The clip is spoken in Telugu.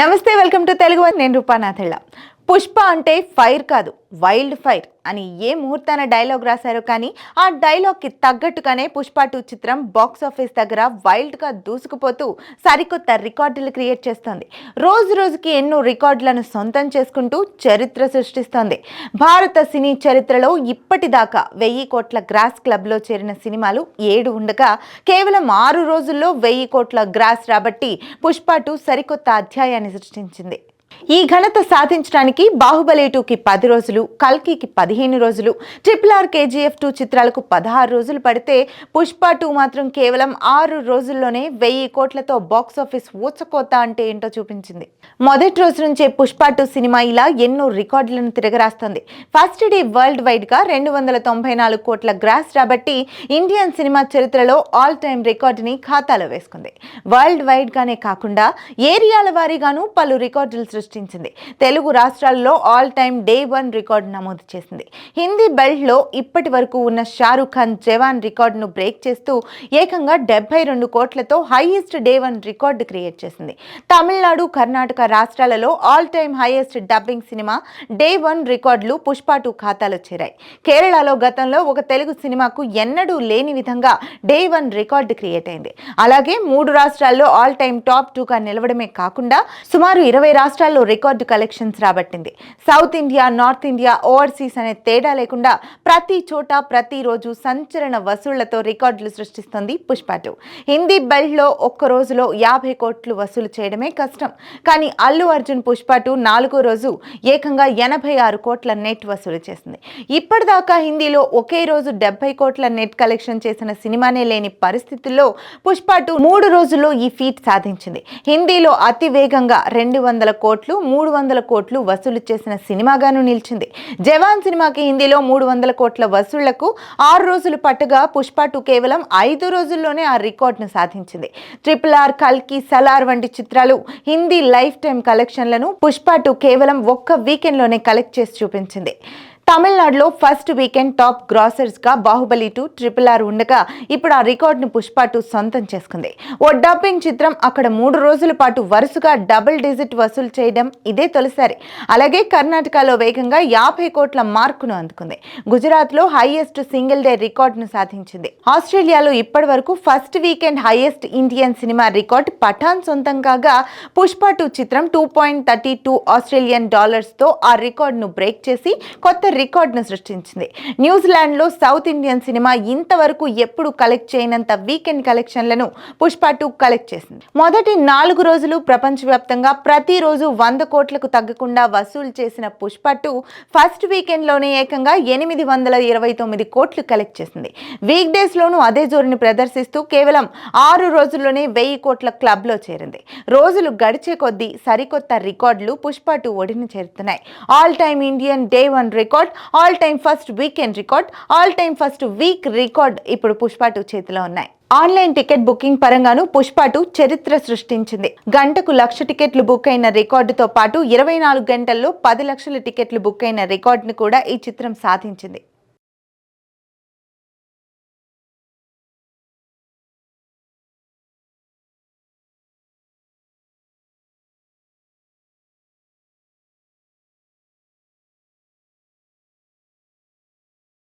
నమస్తే, వెల్కమ్ టు తెలుగు వన్. నేను రూపానాథెళ్ళ. పుష్ప అంటే ఫైర్ కాదు, వైల్డ్ ఫైర్ అని ఏ ముహూర్తాన డైలాగ్ రాశారో కానీ ఆ డైలాగ్కి తగ్గట్టుగానే పుష్ప 2 చిత్రం బాక్స్ ఆఫీస్ దగ్గర వైల్డ్గా దూసుకుపోతూ సరికొత్త రికార్డులు క్రియేట్ చేస్తోంది. రోజు రోజుకి ఎన్నో రికార్డులను సొంతం చేసుకుంటూ చరిత్ర సృష్టిస్తోంది. భారత సినీ చరిత్రలో ఇప్పటిదాకా 1000 కోట్ల గ్రాస్ క్లబ్లో చేరిన సినిమాలు 7 ఉండగా కేవలం 6 రోజుల్లో 1000 కోట్ల గ్రాస్ రాబట్టి పుష్ప 2 సరికొత్త అధ్యాయాన్ని సృష్టించింది. ఈ ఘనత సాధించడానికి బాహుబలి 2కి 10 రోజులు, కల్కికి 15 రోజులు, RRR KGF 2 చిత్రాలకు 16 రోజులు పడితే పుష్ప 2 మాత్రం కేవలం 6 రోజుల్లోనే 1000 కోట్లతో బాక్స్ ఆఫీస్ ఊచకోత అంటే ఏంటో చూపించింది. మొదటి రోజు నుంచే పుష్ప 2 సినిమా ఇలా ఎన్నో రికార్డులను తిరగరాస్తోంది. ఫస్ట్ డే వరల్డ్ వైడ్ గా 294 కోట్ల గ్రాస్ రాబట్టి ఇండియన్ సినిమా చరిత్రలో ఆల్ టైమ్ రికార్డుని ఖాతాలో వేసుకుంది. వరల్డ్ వైడ్ గానే కాకుండా ఏరియాల వారీగాను పలు రికార్డులు సృష్టించింది. తెలుగు రాష్ట్రాల్లో ఆల్ టైమ్ డే 1 రికార్డు నమోదు చేసింది. హిందీ బెల్ట్ లో ఇప్పటి వరకు ఉన్న షారుఖ్ ఖాన్ జవాన్ రికార్డును బ్రేక్ చేస్తూ ఏకంగా 72 కోట్లతో హైయెస్ట్ డే 1 రికార్డు క్రియేట్ చేసింది. తమిళనాడు, కర్ణాటక రాష్ట్రాలలో all time highest dubbing cinema day 1 రికార్డులు పుష్ప 2 ఖాతాలో చేరాయి. కేరళలో గతంలో ఒక తెలుగు సినిమాకు ఎన్నడూ లేని విధంగా డే 1 రికార్డు క్రియేట్ అయింది. అలాగే 3 రాష్ట్రాల్లో ఆల్ టైమ్ టాప్ 2గా నిలవడమే కాకుండా సుమారు 20 రాష్ట్రాల్లో రికార్డు కలెక్షన్స్ రాబట్టింది. South India, north India, overseas అనే తేడా లేకుండా ప్రతి చోట ప్రతిరోజు సంచలన వసూళ్లతో రికార్డులు సృష్టిస్తుంది పుష్ప 2. హిందీ బెల్ట్ లో ఒక్క రోజులో 50 కోట్లు వసూలు చేయడమే కష్టం. కానీ అల్లు అర్జున్ పుష్ప 2 4వ రోజు ఏకంగా 86 కోట్ల నెట్ వసూలు చేసింది. ఇప్పటిదాకా హిందీలో ఒకే రోజు 70 కోట్ల నెట్ కలెక్షన్ చేసిన సినిమానే లేని పరిస్థితుల్లో పుష్ప 2 3 రోజుల్లో ఈ ఫీట్ సాధించింది. హిందీలో అతి వేగంగా 200 కోట్లు, 300 కోట్లు వసూలు చేసిన సినిమాగాను నిలిచింది. జవాన్ సినిమాకి హిందీలో 300 కోట్ల వసూళ్లకు 6 రోజులు పట్టుగా పుష్ప 2 కేవలం 5 రోజుల్లోనే ఆ రికార్డును సాధించింది. RRR, కల్కి, సలార్ వంటి చిత్రాలు హిందీ లైఫ్ టైం కలెక్షన్లను పుష్ప 2 కేవలం ఒక్క వీకెండ్ లోనే కలెక్ట్ చేసి చూపించింది. తమిళనాడులో ఫస్ట్ వీకెండ్ టాప్ గ్రాసర్స్ గా బాహుబలి 2, RRR ఉండగా ఇప్పుడు ఆ రికార్డును పుష్ప 2 సొంతం చేసుకుంది. ఓ డబ్బింగ్ చిత్రం అక్కడ 3 రోజుల పాటు వరుసగా డబుల్ డిజిట్ వసూలు చేయడం ఇదే తొలిసారి. అలాగే కర్ణాటకలో వేగంగా 50 కోట్ల మార్కును అందుకుంది. గుజరాత్ లో హైయెస్ట్ సింగిల్ డే రికార్డును సాధించింది. ఆస్ట్రేలియాలో ఇప్పటి వరకు first weekend highest Indian cinema record Pathaan సొంతం కాగా పుష్ప 2 చిత్రం $2.32 ఆస్ట్రేలియన్ డాలర్స్ తో ఆ రికార్డును బ్రేక్ చేసి కొత్త రికార్డును సృష్టించింది. న్యూజిలాండ్ లో సౌత్ ఇండియన్ సినిమా ఇంతవరకు ఎప్పుడు కలెక్ట్ చేయనంత వీకెండ్ కలెక్షన్లను పుష్ప 2 కలెక్ట్ చేసింది. మొదటి 4 రోజులు ప్రపంచవ్యాప్తంగా ప్రతిరోజు 100 కోట్లకు తగ్గకుండా వసూలు చేసిన పుష్ప 2 ఫస్ట్ వీకెండ్ లోనే ఏకంగా 829 కోట్లు కలెక్ట్ చేసింది. వీక్ డేస్ లోనూ అదే జోరుని ప్రదర్శిస్తూ కేవలం 6 రోజుల్లోనే 1000 కోట్ల క్లబ్ లో చేరింది. రోజులు గడిచే కొద్దీ సరికొత్త రికార్డులు పుష్ప 2 ఒడిని చేరుతున్నాయి. All time Indian day 1 record, all time first weekend record, all time first week record ఇప్పుడు పుష్ప 2 చేతిలో ఉన్నాయి. ఆన్లైన్ టికెట్ బుకింగ్ పరంగాను పుష్ప 2 చరిత్ర సృష్టించింది. గంటకు 1,00,000 టికెట్లు బుక్ అయిన రికార్డుతో పాటు 24 గంటల్లో 10 లక్షల టికెట్లు బుక్ అయిన రికార్డును కూడా ఈ చిత్రం సాధించింది.